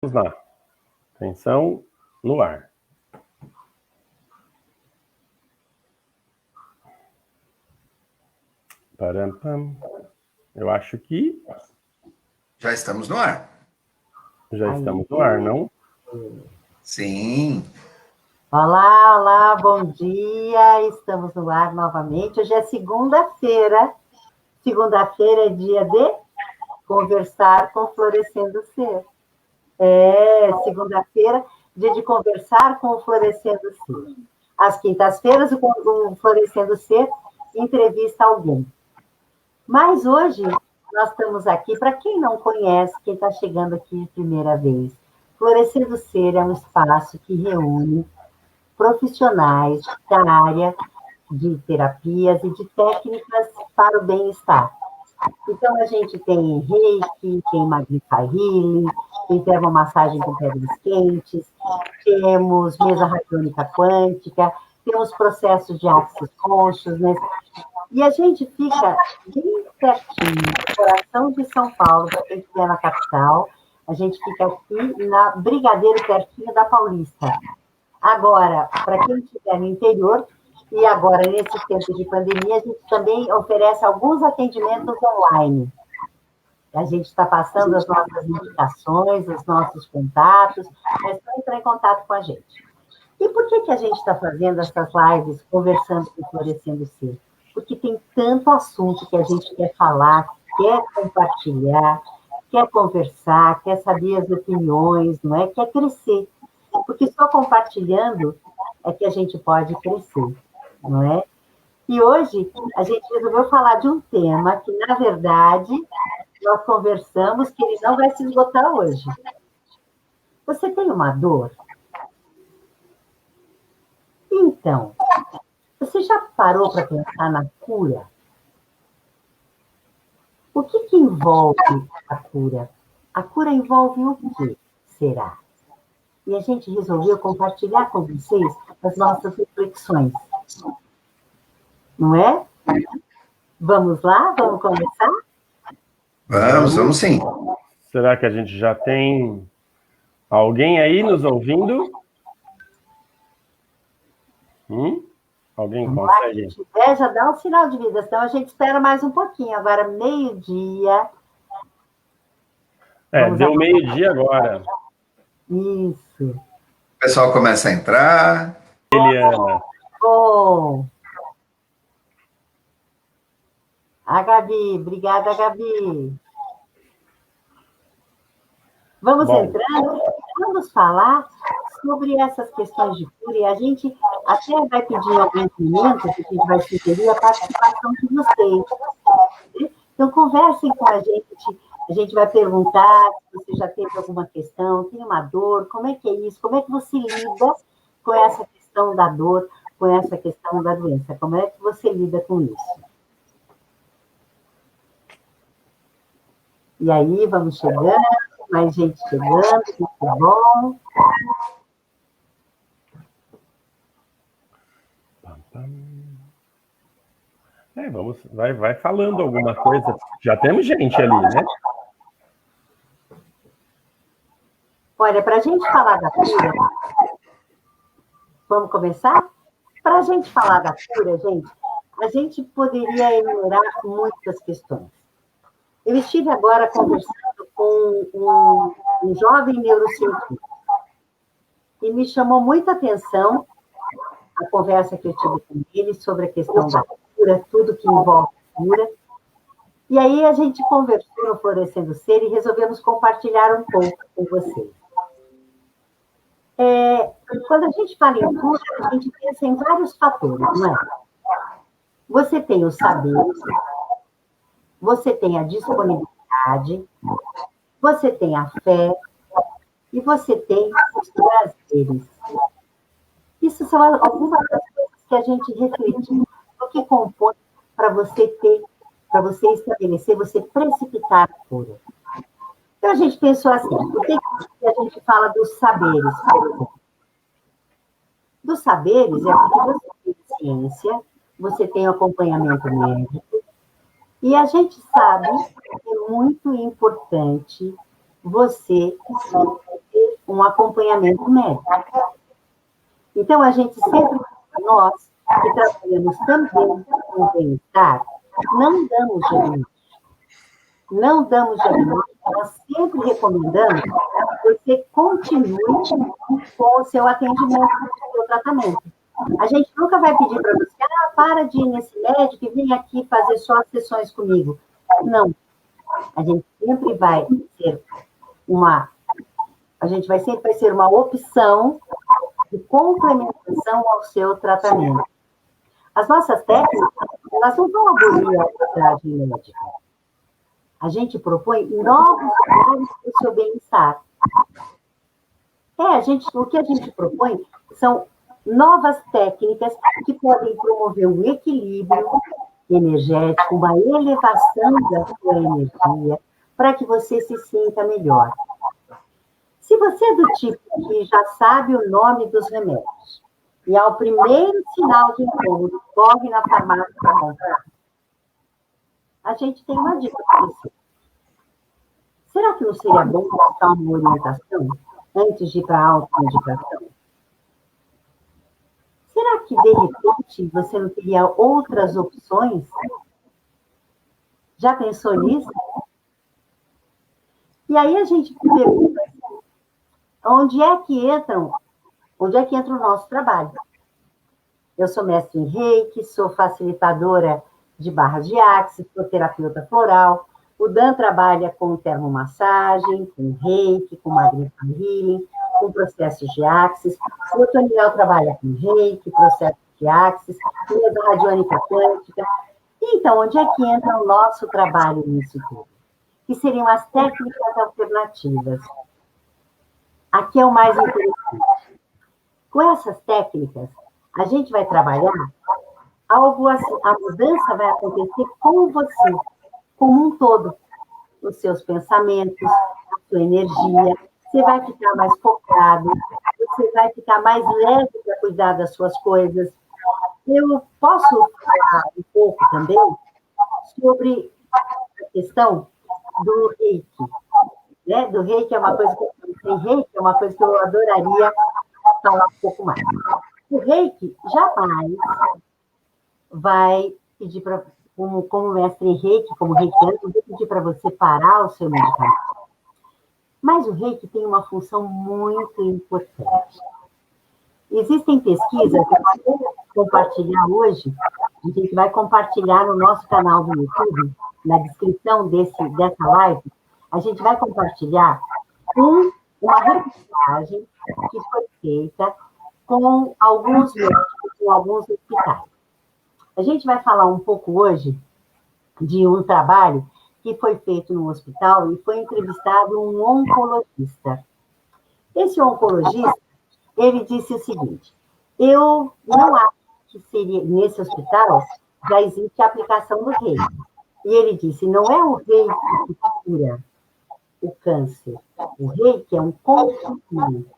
Vamos lá. Atenção no ar. Parampam. Eu acho que já estamos no ar. Já estamos no ar, não? Sim. Olá, olá, bom dia. Estamos no ar novamente. Hoje é segunda-feira. Segunda-feira é dia de conversar com Florescendo Ser. Segunda-feira, dia de conversar com o Florescendo Ser. Às quintas-feiras, o Florescendo Ser entrevista alguém. Mas hoje, nós estamos aqui, para quem não conhece, quem está chegando aqui de primeira vez, Florescendo Ser é um espaço que reúne profissionais da área de terapias e de técnicas para o bem-estar. Então, a gente tem reiki, tem Magnify Healing, tem termomassagem com pedras quentes, temos mesa radiônica quântica, temos processos de Access Consciousness, e a gente fica bem pertinho, no coração de São Paulo, para quem estiver na capital, a gente fica aqui na Brigadeiro, pertinho da Paulista. Agora, para quem estiver no interior, e agora, nesse tempo de pandemia, a gente também oferece alguns atendimentos online. A gente está passando as nossas indicações, os nossos contatos, é só entrar em contato com a gente. E por que a gente está fazendo essas lives, conversando com o Florescendo Ser? Porque tem tanto assunto que a gente quer falar, quer compartilhar, quer conversar, quer saber as opiniões, não é? Quer crescer. Porque só compartilhando é que a gente pode crescer, não é? E hoje a gente resolveu falar de um tema que, na verdade, nós conversamos que ele não vai se esgotar hoje. Você tem uma dor? Então, você já parou para pensar na cura? O que envolve a cura? A cura envolve o quê? Será? E a gente resolveu compartilhar com vocês as nossas reflexões. Não é? Vamos lá? Vamos começar? Vamos sim. Será que a gente já tem alguém aí nos ouvindo? Alguém consegue? Se tiver, já dá um sinal de vida, senão a gente espera mais um pouquinho. Agora, meio-dia. Deu meio-dia agora. Isso. O pessoal começa a entrar. Eliana. Bom. A Gabi, obrigada, Gabi. Vamos entrando, vamos falar sobre essas questões de cura, e a gente até vai pedir alguns momentos, que a gente vai sugerir a participação de vocês. Então, conversem com a gente vai perguntar se você já teve alguma questão, tem uma dor, como é que é isso, como é que você lida com essa questão da dor, com essa questão da doença, como é que você lida com isso? E aí, vamos chegando, mais gente chegando, muito bom. Vai falando alguma coisa. Já temos gente ali, né? Olha, para a gente falar da cura, vamos começar? Para a gente falar da cura, gente, a gente poderia enumerar muitas questões. Eu estive agora conversando com um jovem neurocientista e me chamou muita atenção a conversa que eu tive com ele sobre a questão da cura, tudo que envolve cura. E aí a gente conversou no Florescendo Ser e resolvemos compartilhar um pouco com vocês. Quando a gente fala em cura, a gente pensa em vários fatores, não é? Você tem o saber, você tem a disponibilidade, você tem a fé e você tem os prazeres. Isso são algumas das coisas que a gente refletiu no que compõe para você ter, para você estabelecer, você precipitar a cura. Então a gente pensou assim, por que a gente fala dos saberes? Dos saberes é porque você tem ciência, você tem acompanhamento médico, e a gente sabe que é muito importante você ter um acompanhamento médico. Então, a gente sempre, nós que trabalhamos também com o bem-estar, não damos diagnóstico. Não damos diagnóstico, nós sempre recomendamos que você continue com o seu atendimento, com o seu tratamento. A gente nunca vai pedir para você, para de ir nesse médico e vem aqui fazer só as sessões comigo. Não. A gente sempre vai ser uma opção de complementação ao seu tratamento. As nossas técnicas, elas não vão abolir a abordagem médica. A gente propõe novos lugares para o seu bem-estar. O que a gente propõe são novas técnicas que podem promover um equilíbrio energético, uma elevação da sua energia, para que você se sinta melhor. Se você é do tipo que já sabe o nome dos remédios, e ao primeiro sinal de incômodo, corre na farmácia para comprar, a gente tem uma dica para você. Será que não seria bom buscar uma orientação antes de ir para a automedicação? Será que, de repente, você não teria outras opções? Já pensou nisso? E aí a gente pergunta assim, onde é que entra o nosso trabalho? Eu sou mestre em Reiki, sou facilitadora de barras de axis, sou terapeuta floral. O Dan trabalha com termomassagem, com Reiki, com Magnetic Healing, com processos de axis. O Toniel trabalha com Reiki, processos de axis, mesa radiônica quântica. Então, onde é que entra o nosso trabalho nisso tudo? Que seriam as técnicas alternativas. Aqui é o mais interessante. Com essas técnicas, a gente vai trabalhar algo assim, a mudança vai acontecer com você, como um todo. Os seus pensamentos, a sua energia, você vai ficar mais focado, você vai ficar mais leve para cuidar das suas coisas. Eu posso falar um pouco também sobre a questão do Reiki. Né? Do Reiki é uma coisa que eu adoraria falar um pouco mais. O Reiki jamais vai pedir para, como mestre em Reiki, como reikiano, eu vou pedir para você parar o seu medicamento. Mas o Reiki tem uma função muito importante. Existem pesquisas que eu vou compartilhar hoje, a gente vai compartilhar no nosso canal do YouTube, na descrição dessa live, a gente vai compartilhar uma reportagem que foi feita com alguns médicos, com alguns hospitais. A gente vai falar um pouco hoje de um trabalho que foi feito no hospital e foi entrevistado um oncologista. Esse oncologista, ele disse o seguinte, eu não acho que seria, nesse hospital, já existe a aplicação do Reiki. E ele disse, não é o Reiki que cura o câncer, o Reiki é um complemento.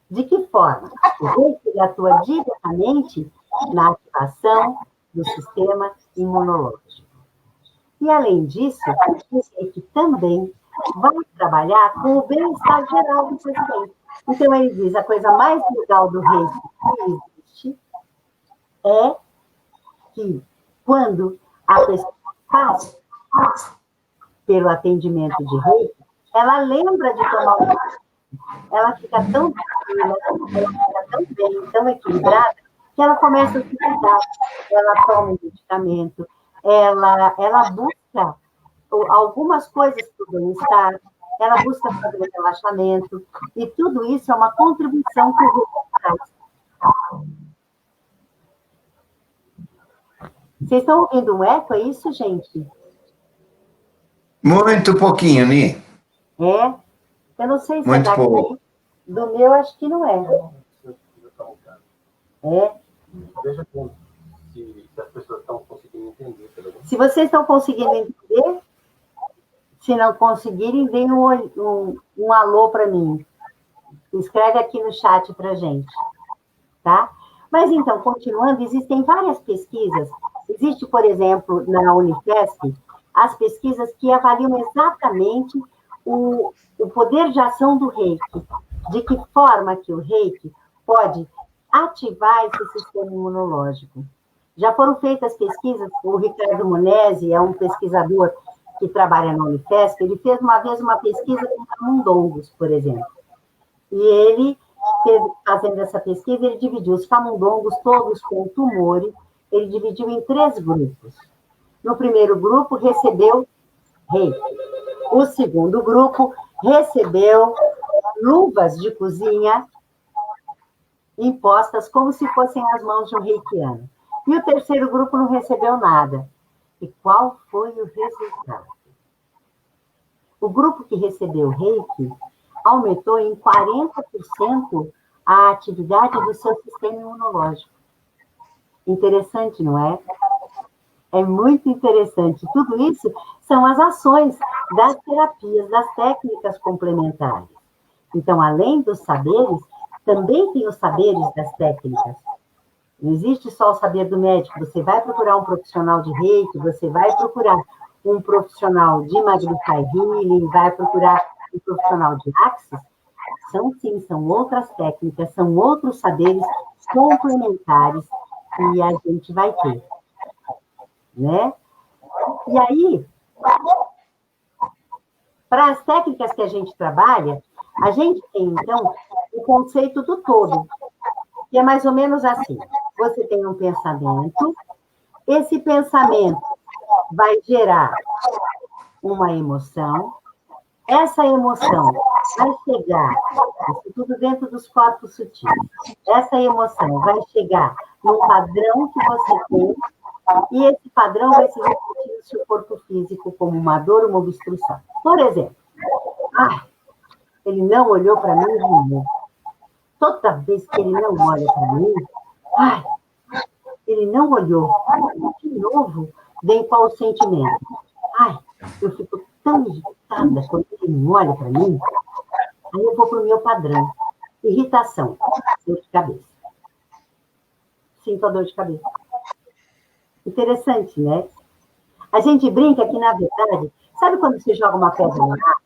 De que forma? O Reiki atua diretamente na ativação do sistema imunológico. E, além disso, o Reiki também vai trabalhar com o bem-estar geral do paciente. Então, ele diz, a coisa mais legal do Reiki que existe é que, quando a pessoa passa pelo atendimento de Reiki, ela lembra de tomar o Reiki. Ela fica tão tranquila, ela fica tão bem, tão equilibrada, que ela começa a se cuidar. Ela toma um medicamento, ela busca algumas coisas para o bem-estar, ela busca fazer o relaxamento, e tudo isso é uma contribuição que o Reiki faz. Vocês estão ouvindo um eco, é isso, gente? Muito pouquinho, Ni. É? Eu não sei se muito é daqui. pouco. Do meu, acho que não é. É? Veja se as pessoas estão conseguindo entender. Se vocês estão conseguindo entender, se não conseguirem, deem um alô para mim. Escreve aqui no chat para a gente. Tá? Mas, então, continuando, existem várias pesquisas. Existe, por exemplo, na Unifesp, as pesquisas que avaliam exatamente o poder de ação do Reiki de que forma que o reiki pode ativar esse sistema imunológico. Já foram feitas pesquisas, o Ricardo Monesi é um pesquisador que trabalha na Unifesp, ele fez uma vez uma pesquisa com camundongos, por exemplo. E ele, fazendo essa pesquisa, ele dividiu os camundongos todos com tumores, ele dividiu em 3 grupos. No primeiro grupo, recebeu reiki. O segundo grupo recebeu luvas de cozinha impostas como se fossem as mãos de um reikiano. E o terceiro grupo não recebeu nada. E qual foi o resultado? O grupo que recebeu reiki aumentou em 40% a atividade do seu sistema imunológico. Interessante, não é? É muito interessante. Tudo isso são as ações das terapias, das técnicas complementares. Então, além dos saberes, também tem os saberes das técnicas. Não existe só o saber do médico. Você vai procurar um profissional de reiki, você vai procurar um profissional de Magnify Healing, vai procurar um profissional de Axis. São outras técnicas, são outros saberes complementares que a gente vai ter. Né? E aí, para as técnicas que a gente trabalha, a gente tem, então, o conceito do todo, que é mais ou menos assim. Você tem um pensamento, esse pensamento vai gerar uma emoção, essa emoção vai chegar, isso tudo dentro dos corpos sutis, essa emoção vai chegar num padrão que você tem, e esse padrão vai se repetir no seu corpo físico como uma dor, uma obstrução. Por exemplo, ele não olhou para mim de novo. Toda vez que ele não olha para mim, ele não olhou. De novo, vem qual o sentimento? Eu fico tão irritada quando ele não olha para mim. Aí eu vou para o meu padrão. Irritação, dor de cabeça. Sinto a dor de cabeça. Interessante, né? A gente brinca que, na verdade, sabe quando você joga uma pedra na água?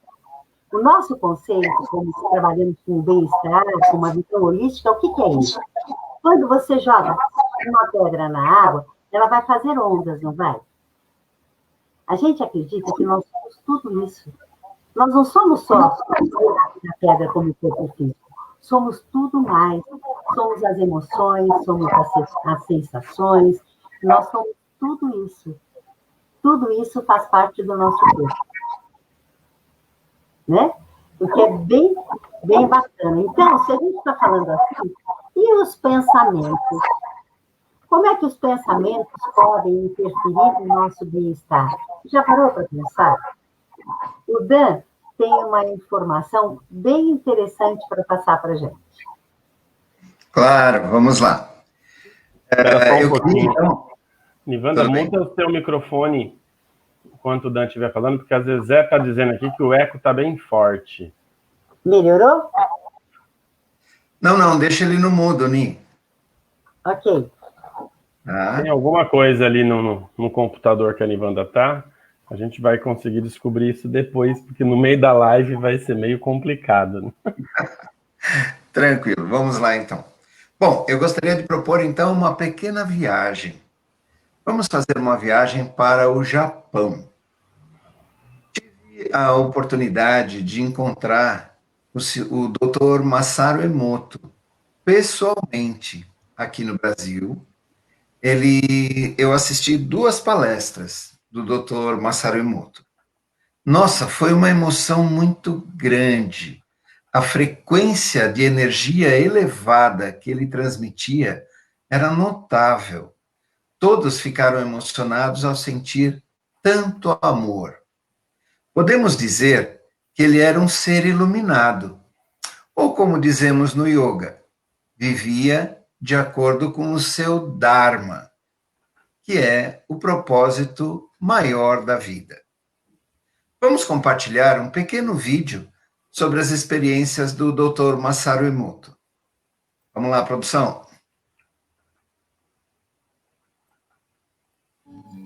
O nosso conceito, como trabalhamos com bem-estar, com uma visão holística, o que é isso? Quando você joga uma pedra na água, ela vai fazer ondas, não vai? A gente acredita que nós somos tudo isso. Nós não somos só a pedra como corpo físico. Somos tudo mais. Somos as emoções, somos as sensações. Nós somos tudo isso. Tudo isso faz parte do nosso corpo. Né? O que é bem, bem bacana. Então, se a gente está falando assim, e os pensamentos? Como é que os pensamentos podem interferir no nosso bem-estar? Já parou para pensar? O Dan tem uma informação bem interessante para passar para a gente. Claro, vamos lá. Espera só um pouquinho. Então... Nivanda, muda o seu microfone enquanto o Dan estiver falando, porque às vezes Zé está dizendo aqui que o eco está bem forte. Melhorou? Não, deixa ele no mudo, Ni. Ok. Tem alguma coisa ali no computador que a Nivanda tá? A gente vai conseguir descobrir isso depois, porque no meio da live vai ser meio complicado. Né? Tranquilo, vamos lá então. Bom, eu gostaria de propor então uma pequena viagem. Vamos fazer uma viagem para o Japão. Tive a oportunidade de encontrar o Dr. Masaru Emoto pessoalmente aqui no Brasil. Eu assisti 2 palestras do Dr. Masaru Emoto. Nossa, foi uma emoção muito grande. A frequência de energia elevada que ele transmitia era notável. Todos ficaram emocionados ao sentir tanto amor. Podemos dizer que ele era um ser iluminado, ou como dizemos no yoga, vivia de acordo com o seu Dharma, que é o propósito maior da vida. Vamos compartilhar um pequeno vídeo sobre as experiências do Dr. Masaru Emoto. Vamos lá, produção.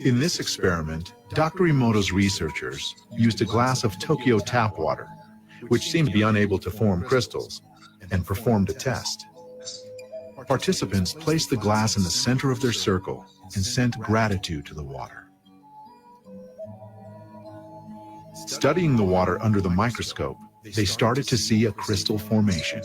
In this experiment, Dr. Emoto's researchers used a glass of Tokyo tap water, which seemed to be unable to form crystals, and performed a test. Participants placed the glass in the center of their circle and sent gratitude to the water. Studying the water under the microscope, they started to see a crystal formation.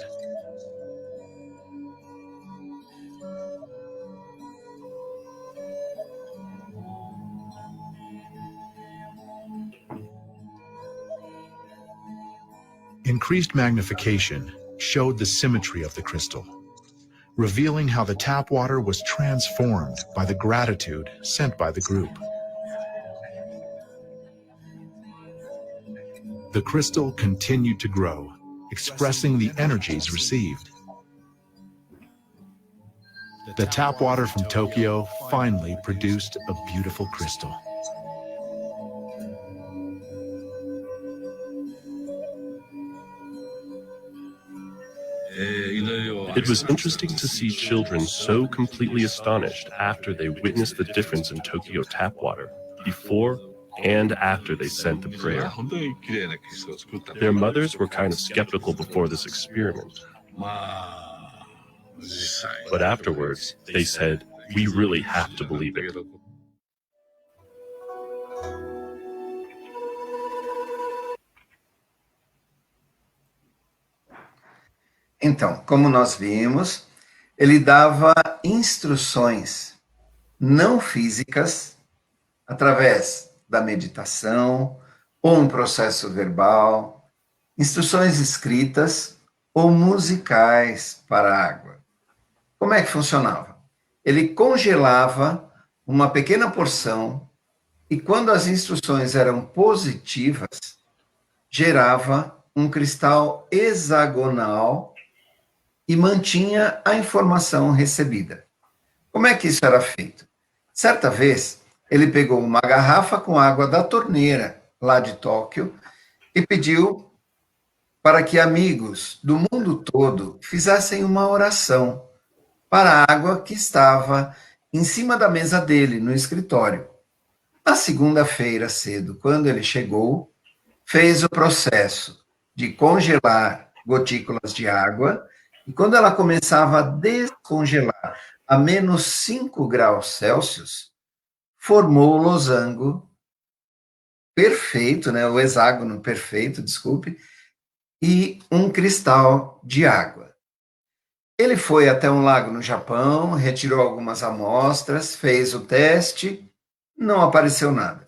Increased magnification showed the symmetry of the crystal, revealing how the tap water was transformed by the gratitude sent by the group. The crystal continued to grow, expressing the energies received. The tap water from Tokyo finally produced a beautiful crystal. It was interesting to see children so completely astonished after they witnessed the difference in Tokyo tap water, before and after they sent the prayer. Their mothers were kind of skeptical before this experiment. But afterwards, they said, "We really have to believe it." Então, como nós vimos, ele dava instruções não físicas através da meditação ou um processo verbal, instruções escritas ou musicais para a água. Como é que funcionava? Ele congelava uma pequena porção e quando as instruções eram positivas, gerava um cristal hexagonal e mantinha a informação recebida. Como é que isso era feito? Certa vez, ele pegou uma garrafa com água da torneira, lá de Tóquio, e pediu para que amigos do mundo todo fizessem uma oração para a água que estava em cima da mesa dele, no escritório. Na segunda-feira, cedo, quando ele chegou, fez o processo de congelar gotículas de água, e quando ela começava a descongelar a menos 5 graus Celsius, formou o losango perfeito, né, o hexágono perfeito, desculpe, e um cristal de água. Ele foi até um lago no Japão, retirou algumas amostras, fez o teste, não apareceu nada.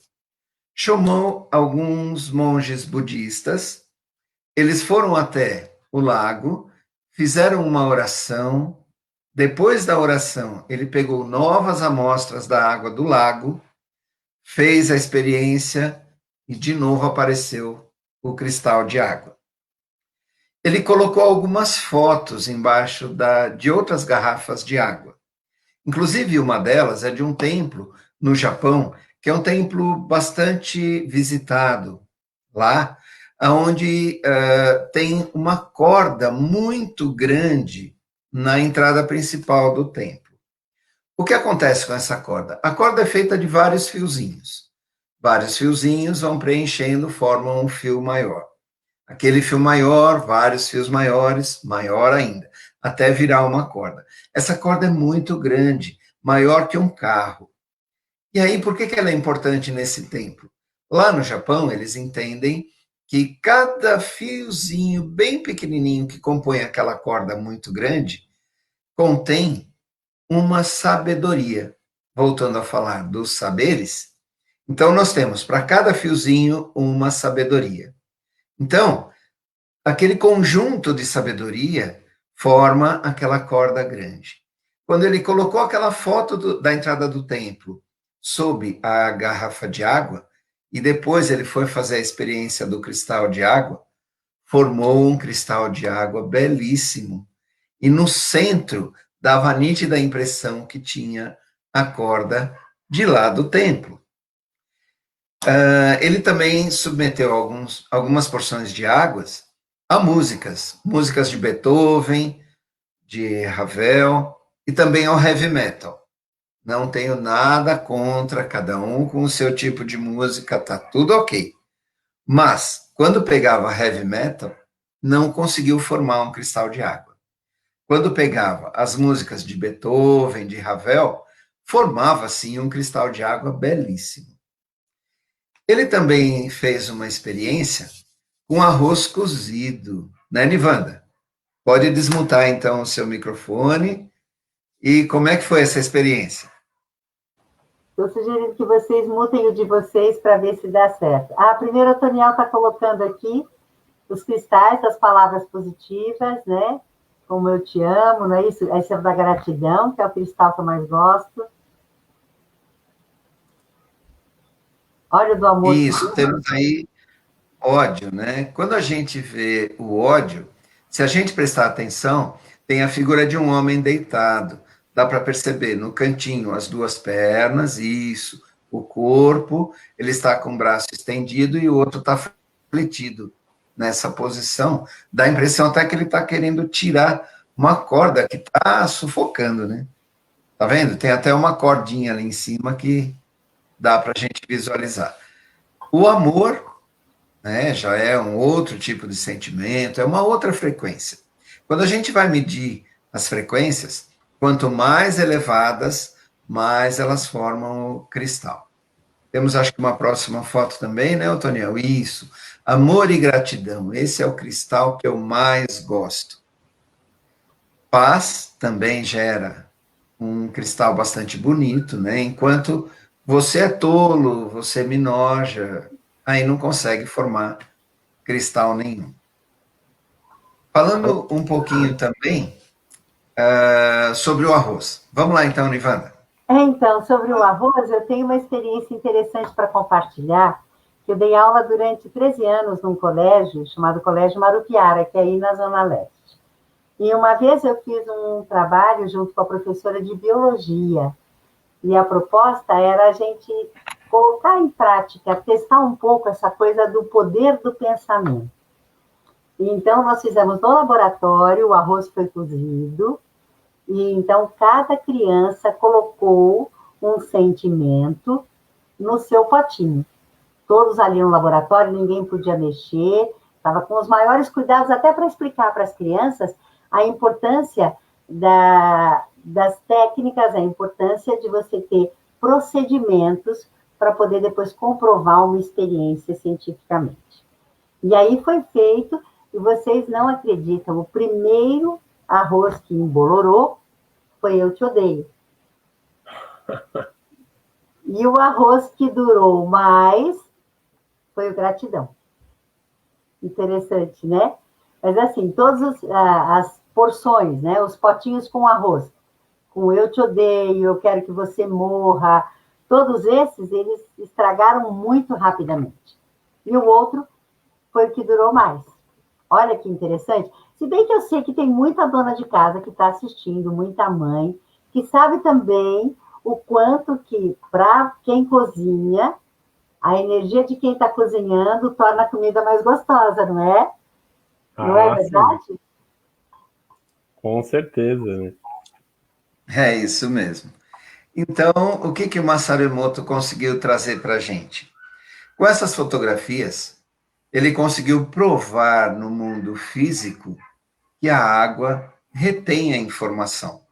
Chamou alguns monges budistas, eles foram até o lago, fizeram uma oração. Depois da oração, ele pegou novas amostras da água do lago, fez a experiência e de novo apareceu o cristal de água. Ele colocou algumas fotos embaixo de outras garrafas de água. Inclusive, uma delas é de um templo no Japão, que é um templo bastante visitado lá, onde tem uma corda muito grande na entrada principal do templo. O que acontece com essa corda? A corda é feita de vários fiozinhos. Vários fiozinhos vão preenchendo, formam um fio maior. Aquele fio maior, vários fios maiores, maior ainda, até virar uma corda. Essa corda é muito grande, maior que um carro. E aí, por que ela é importante nesse templo? Lá no Japão, eles entendem que cada fiozinho bem pequenininho que compõe aquela corda muito grande contém uma sabedoria. Voltando a falar dos saberes, então nós temos para cada fiozinho uma sabedoria. Então, aquele conjunto de sabedoria forma aquela corda grande. Quando ele colocou aquela foto da entrada do templo sob a garrafa de água, e depois ele foi fazer a experiência do cristal de água, formou um cristal de água belíssimo. E no centro dava a nítida impressão que tinha a corda de lá do templo. Ele também submeteu algumas porções de águas a músicas de Beethoven, de Ravel e também ao heavy metal. Não tenho nada contra, cada um com o seu tipo de música, tá tudo ok. Mas, quando pegava heavy metal, não conseguiu formar um cristal de água. Quando pegava as músicas de Beethoven, de Ravel, formava, sim, um cristal de água belíssimo. Ele também fez uma experiência com arroz cozido, né, Nivanda? Pode desmutar, então, o seu microfone. E como é que foi essa experiência? Estou sugerindo que vocês mutem o de vocês para ver se dá certo. Primeiro, o Toniel está colocando aqui os cristais das palavras positivas, né? Como eu te amo, não é isso? Esse é o da gratidão, que é o cristal que eu mais gosto. Olha o do amor. Isso, temos aí ódio, né? Quando a gente vê o ódio, se a gente prestar atenção, tem a figura de um homem deitado. Dá para perceber no cantinho as duas pernas, isso, o corpo, ele está com o braço estendido e o outro está fletido nessa posição. Dá a impressão até que ele está querendo tirar uma corda que está sufocando, né? Tá vendo? Tem até uma cordinha ali em cima que dá para a gente visualizar. O amor, né, já é um outro tipo de sentimento, é uma outra frequência. Quando a gente vai medir as frequências, quanto mais elevadas, mais elas formam o cristal. Temos, acho que, uma próxima foto também, né, Otoniel? Isso. Amor e gratidão. Esse é o cristal que eu mais gosto. Paz também gera um cristal bastante bonito, né? Enquanto você é tolo, você me noja, aí não consegue formar cristal nenhum. Falando um pouquinho também sobre o arroz. Vamos lá então, Nivanda. Então, sobre o arroz, eu tenho uma experiência interessante para compartilhar, que eu dei aula durante 13 anos num colégio chamado Colégio Marupiara, que é aí na Zona Leste. E uma vez eu fiz um trabalho junto com a professora de biologia, e a proposta era a gente colocar em prática, testar um pouco essa coisa do poder do pensamento. E então, nós fizemos no laboratório, o arroz foi cozido, e então cada criança colocou um sentimento no seu potinho. Todos ali no laboratório, ninguém podia mexer, estava com os maiores cuidados, até para explicar para as crianças a importância das técnicas, a importância de você ter procedimentos para poder depois comprovar uma experiência cientificamente. E aí foi feito, e vocês não acreditam, o primeiro arroz que embolorou foi Eu Te Odeio. E o arroz que durou mais foi o Gratidão. Interessante, né? Mas assim, todas as porções, né? Os potinhos com arroz, com Eu Te Odeio, Eu Quero Que Você Morra, todos esses, eles estragaram muito rapidamente. E o outro foi o que durou mais. Olha que interessante. Se bem que eu sei que tem muita dona de casa que está assistindo, muita mãe, que sabe também o quanto que, para quem cozinha, a energia de quem está cozinhando torna a comida mais gostosa, não é? Não é verdade? Sim. Com certeza, né? É isso mesmo. Então, o que o Masaru Emoto conseguiu trazer para a gente? Com essas fotografias, ele conseguiu provar no mundo físico que a água retém a informação.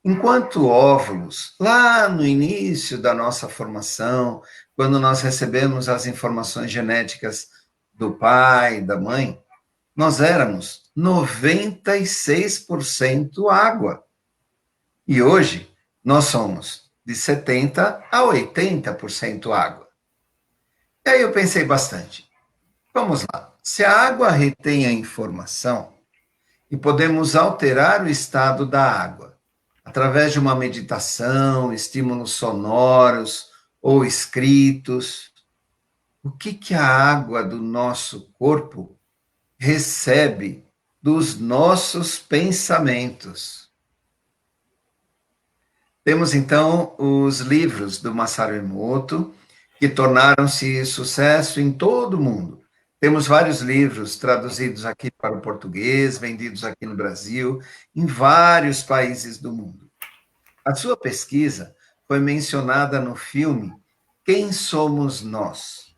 Enquanto óvulos, lá no início da nossa formação, quando nós recebemos as informações genéticas do pai, da mãe, nós éramos 96% água. E hoje, nós somos de 70% a 80% água. E aí eu pensei bastante. Vamos lá. Se a água retém a informação e podemos alterar o estado da água através de uma meditação, estímulos sonoros ou escritos, o que a água do nosso corpo recebe dos nossos pensamentos? Temos, então, os livros do Masaru Emoto, que tornaram-se sucesso em todo o mundo. Temos vários livros traduzidos aqui para o português, vendidos aqui no Brasil, em vários países do mundo. A sua pesquisa foi mencionada no filme Quem Somos Nós?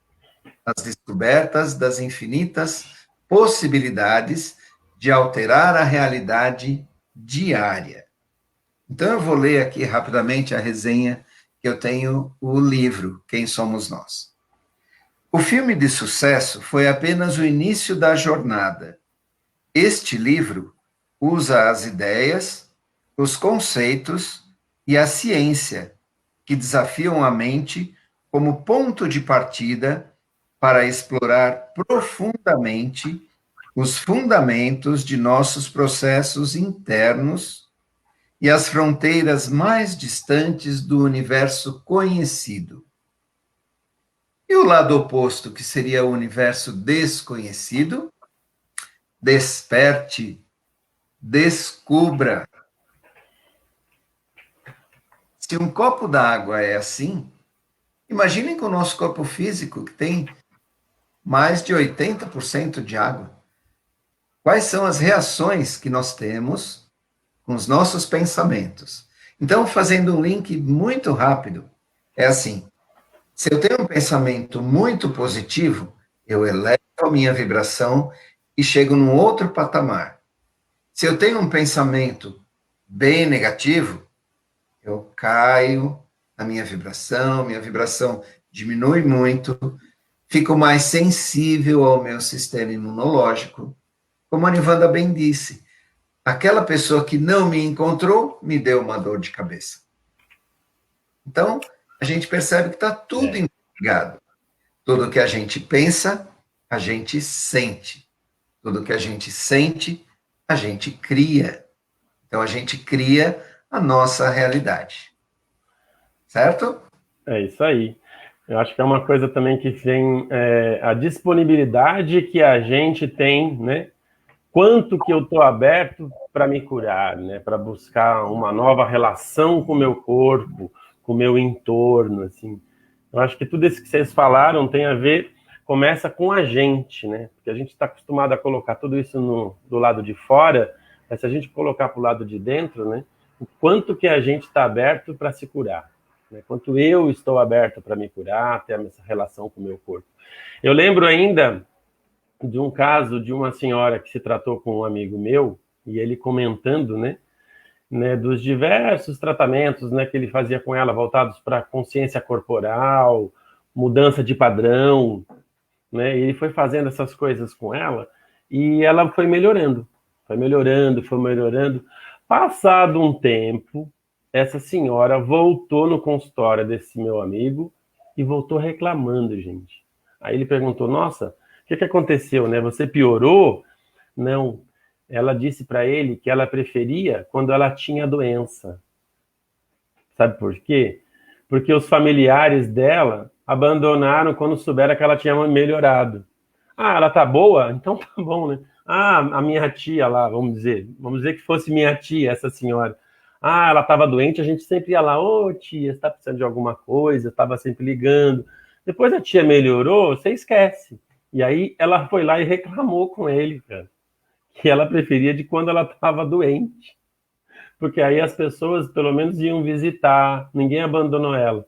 As Descobertas das Infinitas possibilidades de alterar a realidade diária. Então, eu vou ler aqui rapidamente a resenha que eu tenho, o livro Quem Somos Nós. O filme de sucesso foi apenas o início da jornada. Este livro usa as ideias, os conceitos e a ciência que desafiam a mente como ponto de partida para explorar profundamente os fundamentos de nossos processos internos e as fronteiras mais distantes do universo conhecido. E o lado oposto, que seria o universo desconhecido? Desperte, descubra. Se um copo d'água é assim, imaginem com o nosso corpo físico, que tem mais de 80% de água. Quais são as reações que nós temos com os nossos pensamentos? Então, fazendo um link muito rápido, é assim: se eu tenho um pensamento muito positivo, eu elevo a minha vibração e chego num outro patamar. Se eu tenho um pensamento bem negativo, eu caio na minha vibração diminui muito, fico mais sensível ao meu sistema imunológico. Como a Nivanda bem disse, aquela pessoa que não me encontrou me deu uma dor de cabeça. Então, a gente percebe que está tudo interligado. Tudo que a gente pensa, a gente sente. Tudo que a gente sente, a gente cria. Então, a gente cria a nossa realidade. Certo? É isso aí. Eu acho que é uma coisa também que vem a disponibilidade que a gente tem, né? Quanto que eu estou aberto para me curar, né? Para buscar uma nova relação com o meu corpo, com o meu entorno, assim. Eu acho que tudo isso que vocês falaram tem a ver, começa com a gente, né? Porque a gente está acostumado a colocar tudo isso do lado de fora, mas se a gente colocar para o lado de dentro, né? O quanto que a gente está aberto para se curar, né? Quanto eu estou aberto para me curar, ter essa relação com o meu corpo. Eu lembro ainda de um caso de uma senhora que se tratou com um amigo meu, e ele comentando, né, dos diversos tratamentos, né, que ele fazia com ela, voltados para consciência corporal, mudança de padrão, né, e ele foi fazendo essas coisas com ela, e ela foi melhorando. Passado um tempo, essa senhora voltou no consultório desse meu amigo e voltou reclamando, gente. Aí ele perguntou, nossa, o que aconteceu, né? Você piorou? Não. Ela disse para ele que ela preferia quando ela tinha doença. Sabe por quê? Porque os familiares dela abandonaram quando souberam que ela tinha melhorado. Ah, ela tá boa? Então tá bom, né? Ah, a minha tia lá, vamos dizer que fosse minha tia, essa senhora. Ah, ela estava doente, a gente sempre ia lá, ô tia, você está precisando de alguma coisa? Estava sempre ligando. Depois a tia melhorou, você esquece. E aí ela foi lá e reclamou com ele, cara, que ela preferia de quando ela estava doente. Porque aí as pessoas, pelo menos, iam visitar, ninguém abandonou ela.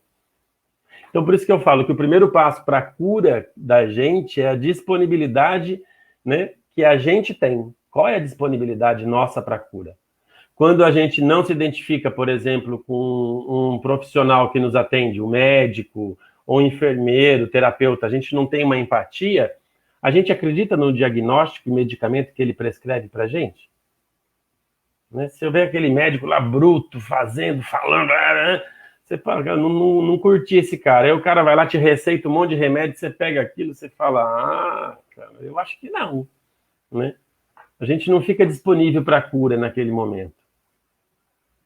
Então, por isso que eu falo que o primeiro passo para a cura da gente é a disponibilidade, né, que a gente tem. Qual é a disponibilidade nossa para a cura? Quando a gente não se identifica, por exemplo, com um profissional que nos atende, um médico, ou enfermeiro, terapeuta, a gente não tem uma empatia, a gente acredita no diagnóstico e medicamento que ele prescreve para a gente? Né? Se eu ver aquele médico lá bruto, falando, você fala, não curti esse cara. Aí o cara vai lá, te receita um monte de remédio, você pega aquilo, você fala, cara, eu acho que não. Né? A gente não fica disponível para a cura naquele momento.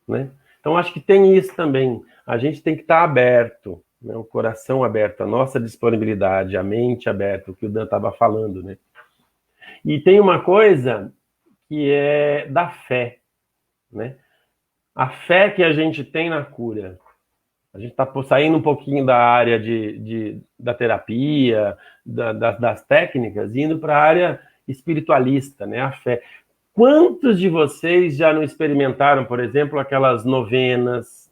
Né? Então, acho que tem isso também. A gente tem que estar aberto, né? O coração aberto, a nossa disponibilidade, a mente aberta, o que o Dan estava falando. Né? E tem uma coisa que é da fé. Né? A fé que a gente tem na cura. A gente está saindo um pouquinho da área da terapia, das técnicas, indo para a área espiritualista, né? A fé. Quantos de vocês já não experimentaram, por exemplo, aquelas novenas,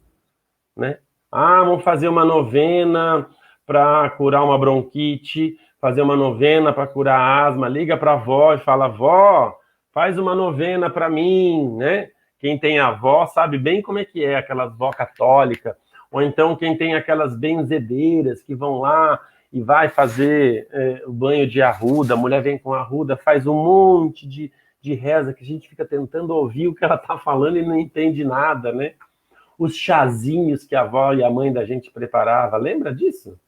né? Ah, vamos fazer uma novena para curar uma bronquite, fazer uma novena para curar a asma, liga para a avó e fala, vó, faz uma novena para mim, né? Quem tem avó sabe bem como é que é, aquelas vó católica, ou então quem tem aquelas benzedeiras que vão lá e vai fazer o banho de arruda, a mulher vem com arruda, faz um monte de reza que a gente fica tentando ouvir o que ela está falando e não entende nada, né? Os chazinhos que a avó e a mãe da gente preparava, lembra disso?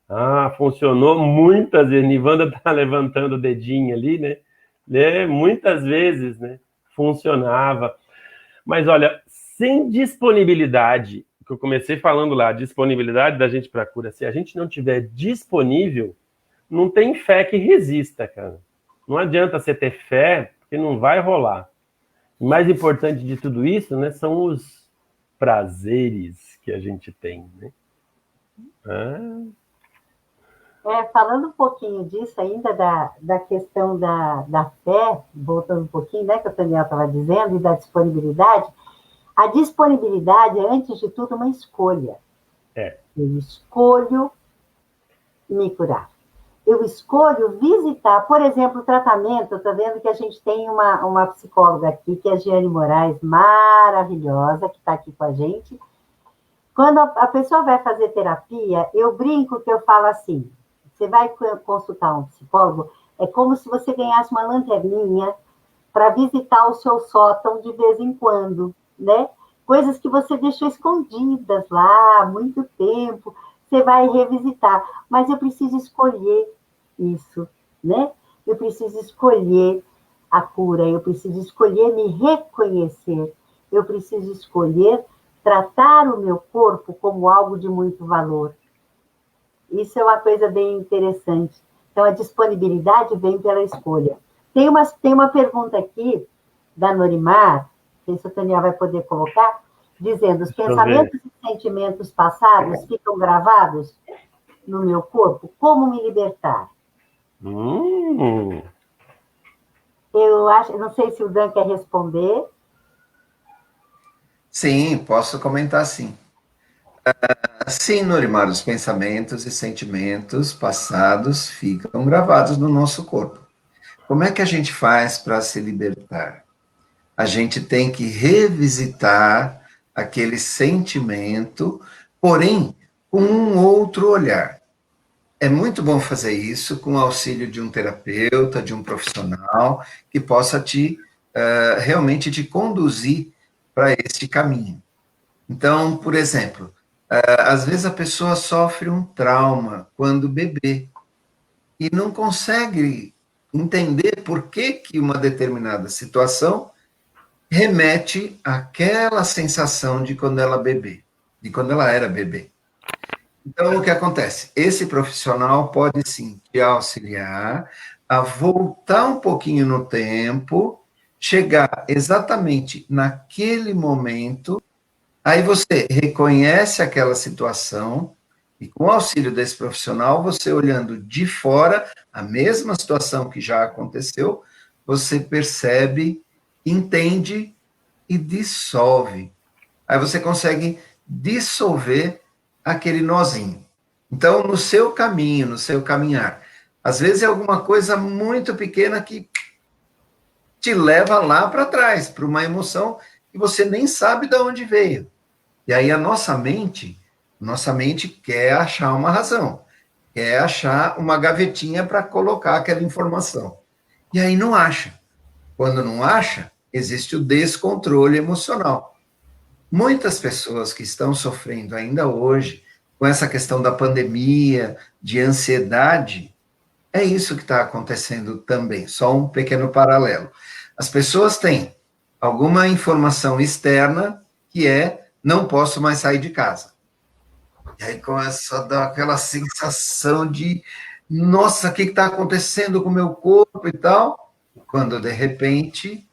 Ah, funcionou muitas vezes. Nivanda tá levantando o dedinho ali, né? Muitas vezes, né? Funcionava. Mas olha, sem disponibilidade, que eu comecei falando lá, disponibilidade da gente para cura, se a gente não tiver disponível, não tem fé que resista, cara. Não adianta você ter fé, porque não vai rolar. O mais importante de tudo isso, né, são os prazeres que a gente tem, né? Falando um pouquinho disso ainda, da questão da fé, voltando um pouquinho, né, que o Daniel estava dizendo, e da disponibilidade, a disponibilidade é, antes de tudo, uma escolha. Eu escolho me curar. Eu escolho visitar, por exemplo, o tratamento. Eu estou vendo que a gente tem uma psicóloga aqui, que é a Giane Moraes, maravilhosa, que está aqui com a gente. Quando a pessoa vai fazer terapia, eu brinco que eu falo assim, você vai consultar um psicólogo, é como se você ganhasse uma lanterninha para visitar o seu sótão de vez em quando, né? Coisas que você deixou escondidas lá há muito tempo, você vai revisitar. Mas eu preciso escolher isso, né? Eu preciso escolher a cura, eu preciso escolher me reconhecer, eu preciso escolher tratar o meu corpo como algo de muito valor. Isso é uma coisa bem interessante. Então, a disponibilidade vem pela escolha. Tem uma pergunta aqui da Norimar, não sei se o Daniel vai poder colocar, dizendo, os pensamentos e sentimentos passados ficam gravados no meu corpo? Como me libertar? Eu acho, não sei se o Dan quer responder. Sim, posso comentar sim. Sim, Norimar, os pensamentos e sentimentos passados ficam gravados no nosso corpo. Como é que a gente faz para se libertar? A gente tem que revisitar aquele sentimento, porém, com um outro olhar. É muito bom fazer isso com o auxílio de um terapeuta, de um profissional, que possa realmente te conduzir para este caminho. Então, por exemplo, às vezes a pessoa sofre um trauma quando bebê e não consegue entender por que uma determinada situação remete àquela sensação de quando ela de quando ela era bebê. Então, o que acontece? Esse profissional pode, sim, te auxiliar a voltar um pouquinho no tempo, chegar exatamente naquele momento, aí você reconhece aquela situação, e com o auxílio desse profissional, você olhando de fora, a mesma situação que já aconteceu, você percebe, entende e dissolve. Aí você consegue dissolver aquele nozinho. Então, no seu caminho, no seu caminhar, às vezes é alguma coisa muito pequena que te leva lá para trás, para uma emoção que você nem sabe de onde veio. E aí a nossa mente quer achar uma razão, quer achar uma gavetinha para colocar aquela informação. E aí não acha. Quando não acha, existe o descontrole emocional. Muitas pessoas que estão sofrendo ainda hoje com essa questão da pandemia, de ansiedade, é isso que está acontecendo também, só um pequeno paralelo. As pessoas têm alguma informação externa que não posso mais sair de casa. E aí começa a dar aquela sensação de, nossa, o que está acontecendo com o meu corpo e tal, quando de repente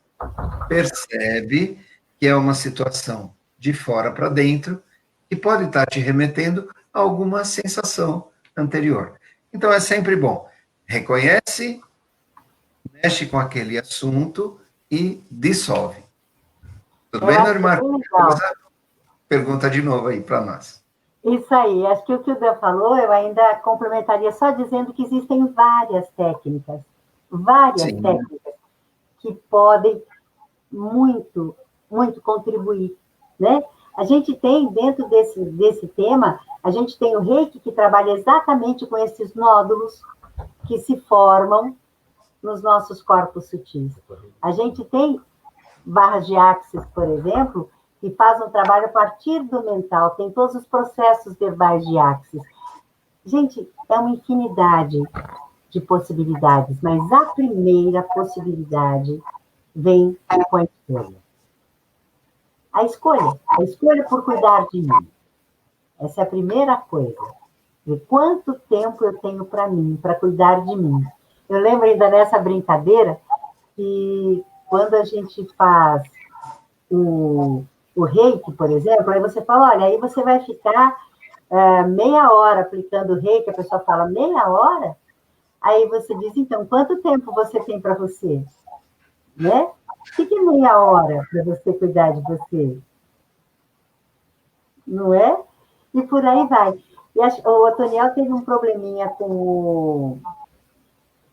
percebe que é uma situação de fora para dentro, que pode estar te remetendo a alguma sensação anterior. Então, é sempre bom. Reconhece, mexe com aquele assunto e dissolve. Tudo bem, Norma? Pergunta de novo aí para nós. Isso aí, acho que o Dan falou, eu ainda complementaria só dizendo que existem várias Sim. técnicas que podem muito, muito contribuir, né? A gente tem, dentro desse tema, a gente tem o Reiki, que trabalha exatamente com esses nódulos que se formam nos nossos corpos sutis. A gente tem barras de axis, por exemplo, que faz um trabalho a partir do mental, tem todos os processos verbais de axis. Gente, é uma infinidade de possibilidades, mas a primeira possibilidade vem com a escolha. A escolha por cuidar de mim. Essa é a primeira coisa. De quanto tempo eu tenho para mim, para cuidar de mim. Eu lembro ainda nessa brincadeira que quando a gente faz o reiki, por exemplo, aí você fala, olha, aí você vai ficar meia hora aplicando o reiki, a pessoa fala, meia hora? Aí você diz, então, quanto tempo você tem para você? Né? O que é meia hora para você cuidar de você? Não é? E por aí vai. E o Otoniel teve um probleminha com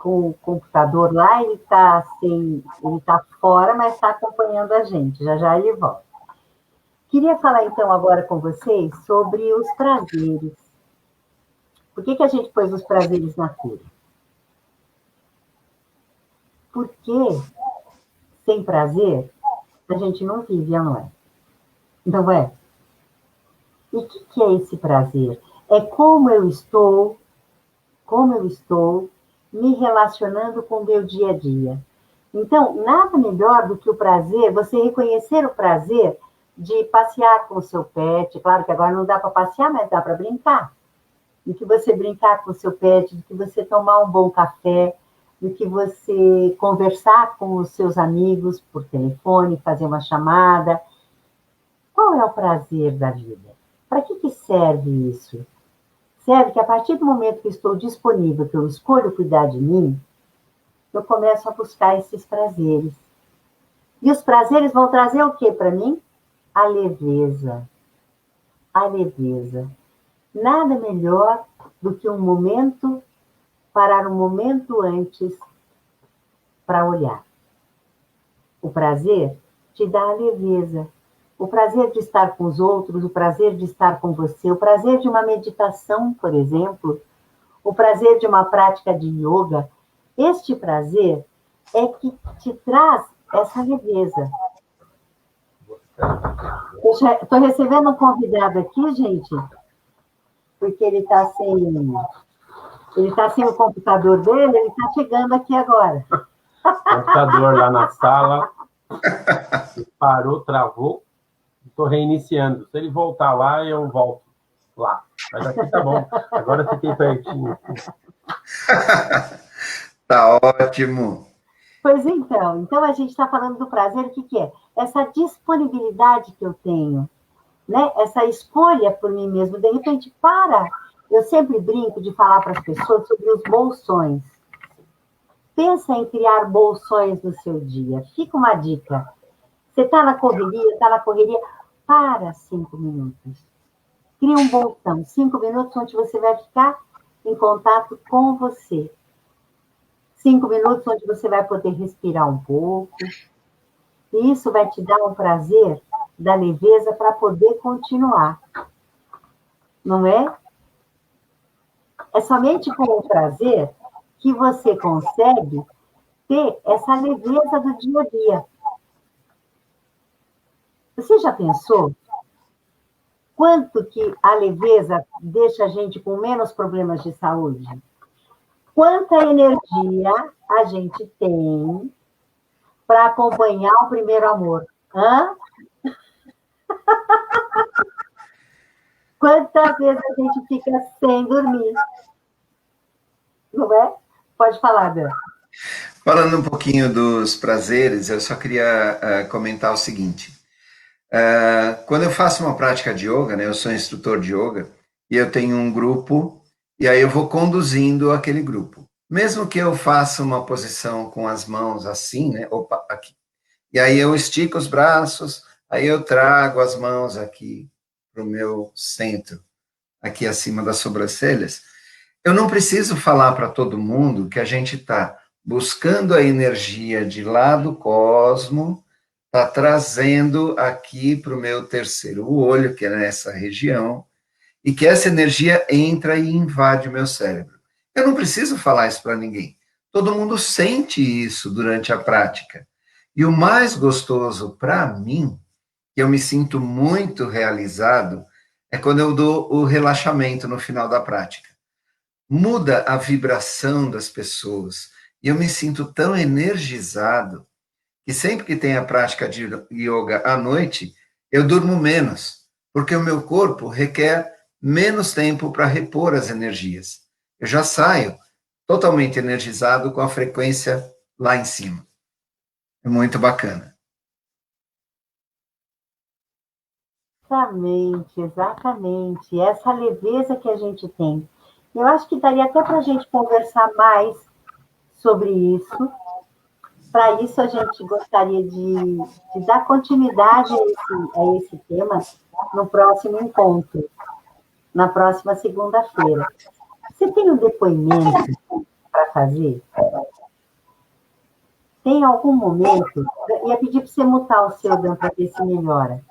o computador lá, ele está fora, mas está acompanhando a gente. Já já ele volta. Queria falar, então, agora com vocês sobre os prazeres. Por que a gente pôs os prazeres na cura? Porque sem prazer, a gente não vive, não é? Não é? E o que é esse prazer? É como eu estou me relacionando com o meu dia a dia. Então, nada melhor do que o prazer, você reconhecer o prazer de passear com o seu pet. Claro que agora não dá para passear, mas dá para brincar. De que você brincar com o seu pet, de que você tomar um bom café, de que você conversar com os seus amigos por telefone, fazer uma chamada. Qual é o prazer da vida? Para que serve isso? Serve que a partir do momento que estou disponível, que eu escolho cuidar de mim, eu começo a buscar esses prazeres. E os prazeres vão trazer o que para mim? A leveza. A leveza. Nada melhor do que parar um momento antes para olhar. O prazer te dá a leveza. O prazer de estar com os outros, o prazer de estar com você, o prazer de uma meditação, por exemplo, o prazer de uma prática de yoga. Este prazer é que te traz essa leveza. Estou recebendo um convidado aqui, gente, porque ele está sem o computador dele, ele está chegando aqui agora. O computador lá na sala parou, travou, estou reiniciando. Se ele voltar lá, eu volto lá. Mas aqui tá bom, agora fiquei pertinho. Tá ótimo. Pois então a gente está falando do prazer, o que é? Essa disponibilidade que eu tenho, né? Essa escolha por mim mesmo. De repente, eu sempre brinco de falar para as pessoas sobre os bolsões. Pensa em criar bolsões no seu dia. Fica uma dica. Você está na correria, para 5 minutos. Cria um bolsão, 5 minutos onde você vai ficar em contato com você. 5 minutos onde você vai poder respirar um pouco. E isso vai te dar um prazer da leveza para poder continuar. Não é? É somente com o prazer que você consegue ter essa leveza do dia a dia. Você já pensou quanto que a leveza deixa a gente com menos problemas de saúde? Quanta energia a gente tem para acompanhar o primeiro amor? Hã? Quantas vezes a gente fica sem dormir? Não é? Pode falar, Dan. Falando um pouquinho dos prazeres, eu só queria comentar o seguinte. Quando eu faço uma prática de yoga, né, eu sou instrutor de yoga, e eu tenho um grupo, e aí eu vou conduzindo aquele grupo. Mesmo que eu faça uma posição com as mãos assim, né, opa, aqui. E aí eu estico os braços, aí eu trago as mãos aqui para o meu centro, aqui acima das sobrancelhas, eu não preciso falar para todo mundo que a gente está buscando a energia de lá do cosmo, está trazendo aqui para o meu terceiro olho, que é nessa região, e que essa energia entra e invade o meu cérebro. Eu não preciso falar isso para ninguém. Todo mundo sente isso durante a prática. E o mais gostoso para mim, que eu me sinto muito realizado, é quando eu dou o relaxamento no final da prática. Muda a vibração das pessoas. E eu me sinto tão energizado que sempre que tem a prática de yoga à noite, eu durmo menos, porque o meu corpo requer menos tempo para repor as energias. Eu já saio totalmente energizado com a frequência lá em cima. É muito bacana. Exatamente, exatamente. Essa leveza que a gente tem. Eu acho que daria até para a gente conversar mais sobre isso. Para isso, a gente gostaria de dar continuidade a esse tema no próximo encontro, na próxima segunda-feira. Você tem um depoimento para fazer? Tem algum momento? Eu ia pedir para você mutar o seu, Dan, para ver se melhora.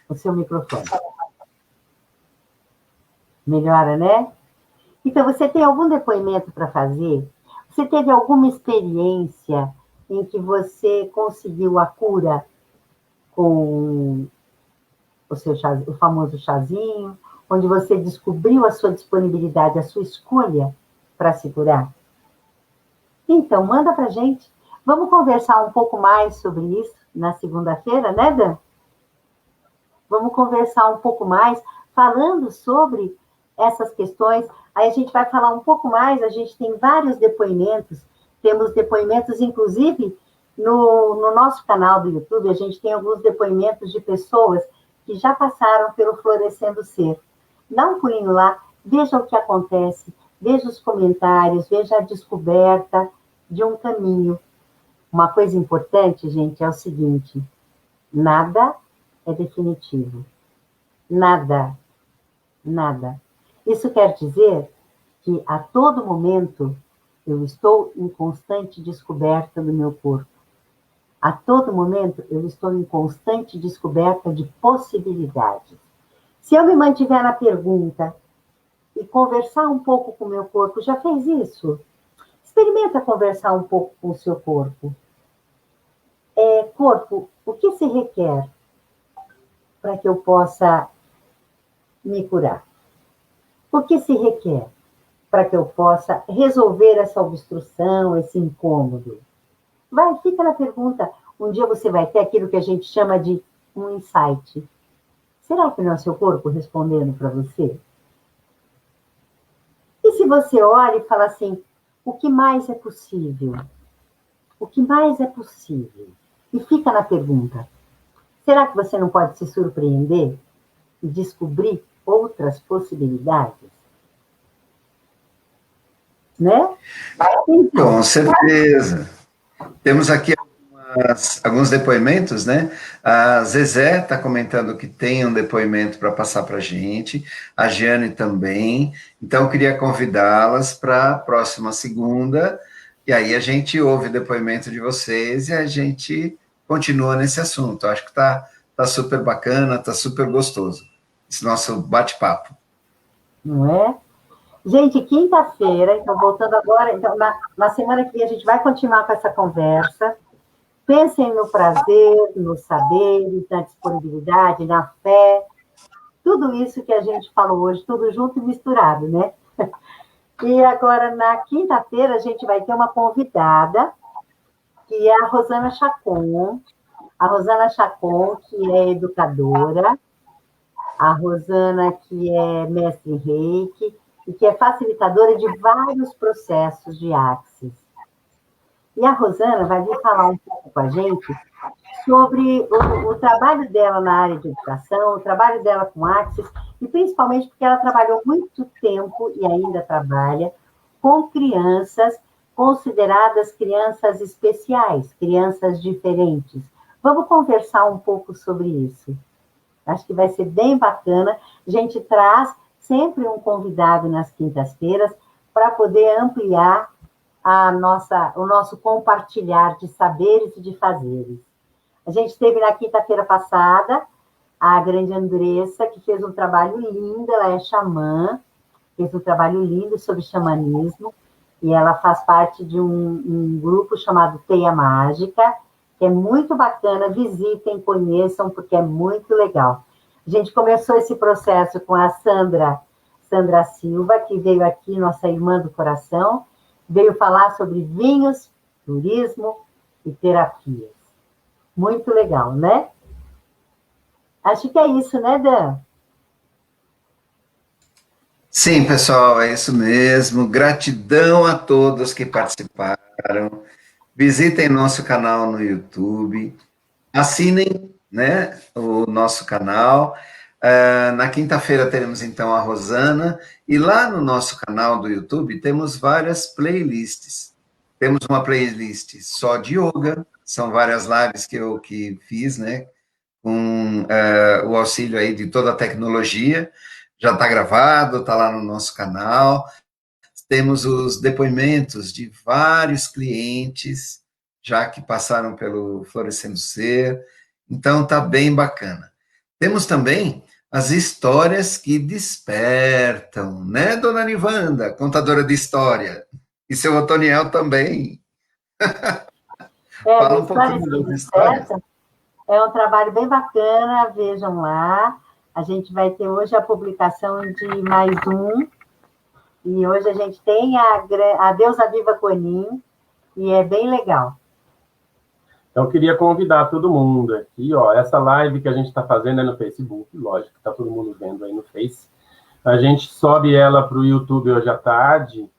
O seu microfone. Melhora, né? Então, você tem algum depoimento para fazer? Você teve alguma experiência em que você conseguiu a cura com o seu o famoso chazinho, onde você descobriu a sua disponibilidade, a sua escolha para se curar? Então, manda para a gente. Vamos conversar um pouco mais sobre isso na segunda-feira, né, Dan? Vamos conversar um pouco mais, falando sobre essas questões. Aí a gente vai falar um pouco mais, a gente tem vários depoimentos, temos depoimentos, inclusive, no nosso canal do YouTube, a gente tem alguns depoimentos de pessoas que já passaram pelo Florescendo Ser. Dá um pulinho lá, veja o que acontece, veja os comentários, veja a descoberta de um caminho. Uma coisa importante, gente, é o seguinte: nada é definitivo. Nada. Nada. Isso quer dizer que a todo momento eu estou em constante descoberta do meu corpo. A todo momento eu estou em constante descoberta de possibilidades. Se eu me mantiver na pergunta e conversar um pouco com o meu corpo, já fez isso? Experimenta conversar um pouco com o seu corpo. Corpo, o que se requer para que eu possa me curar? O que se requer para que eu possa resolver essa obstrução, esse incômodo? Fica na pergunta. Um dia você vai ter aquilo que a gente chama de um insight. Será que não é o seu corpo respondendo para você? E se você olha e fala assim, o que mais é possível? O que mais é possível? E fica na pergunta, será que você não pode se surpreender e descobrir outras possibilidades? Né? Com certeza. Temos aqui alguns depoimentos, né? A Zezé está comentando que tem um depoimento para passar para a gente, a Giane também. Então, eu queria convidá-las para a próxima segunda, e aí a gente ouve o depoimento de vocês e a gente continua nesse assunto. Eu acho que tá super bacana, está super gostoso esse nosso bate-papo. Não é? Gente, quinta-feira, então voltando agora, então, na semana que vem a gente vai continuar com essa conversa. Pensem no prazer, nos saberes, na disponibilidade, na fé, tudo isso que a gente falou hoje, tudo junto e misturado, né? E agora, na quinta-feira, a gente vai ter uma convidada, que é a Rosana Chacon. A Rosana Chacon, que é educadora, a Rosana, que é mestre em Reiki, e que é facilitadora de vários processos de Axis. E a Rosana vai vir falar um pouco com a gente sobre o trabalho dela na área de educação, o trabalho dela com Axis, e principalmente porque ela trabalhou muito tempo, e ainda trabalha, com crianças consideradas crianças especiais, crianças diferentes. Vamos conversar um pouco sobre isso. Acho que vai ser bem bacana. A gente traz sempre um convidado nas quintas-feiras para poder ampliar o nosso compartilhar de saberes e de fazeres. A gente teve na quinta-feira passada a grande Andressa, que fez um trabalho lindo, ela é xamã, fez um trabalho lindo sobre xamanismo, e ela faz parte de um grupo chamado Teia Mágica, que é muito bacana, visitem, conheçam, porque é muito legal. A gente começou esse processo com a Sandra Silva, que veio aqui, nossa irmã do coração, veio falar sobre vinhos, turismo e terapias. Muito legal, né? Acho que é isso, né, Dan? Sim, pessoal, é isso mesmo. Gratidão a todos que participaram. Visitem nosso canal no YouTube. Assinem, né, o nosso canal. Na quinta-feira teremos, então, a Rosana. E lá no nosso canal do YouTube temos várias playlists. Temos uma playlist só de yoga. São várias lives que eu fiz, né, com o auxílio aí de toda a tecnologia. Já está gravado, está lá no nosso canal. Temos os depoimentos de vários clientes, já que passaram pelo Florescendo Ser. Então, está bem bacana. Temos também as histórias que despertam, né, dona Nivanda, contadora de história? E seu Otoniel também. Fala um pouquinho das histórias. É um trabalho bem bacana, vejam lá. A gente vai ter hoje a publicação de mais um. E hoje a gente tem a Deusa Viva Conin, e é bem legal. Então, eu queria convidar todo mundo aqui, ó, essa live que a gente está fazendo é no Facebook, lógico que está todo mundo vendo aí no Face. A gente sobe ela para o YouTube hoje à tarde,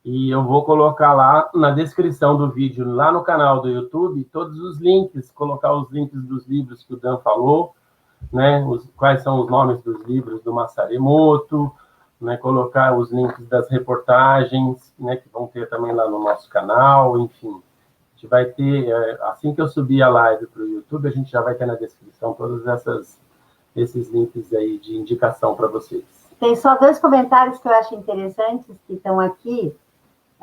e eu vou colocar lá na descrição do vídeo, lá no canal do YouTube, todos os links, colocar os links dos livros que o Dan falou, né, quais são os nomes dos livros do Masaru Emoto, né, colocar os links das reportagens, né, que vão ter também lá no nosso canal, enfim. A gente vai ter, assim que eu subir a live para o YouTube, a gente já vai ter na descrição todos esses links aí de indicação para vocês. Tem só 2 comentários que eu acho interessantes, que estão aqui.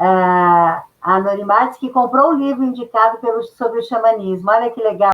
A Anonimates, que comprou o livro indicado sobre o xamanismo. Olha que legal.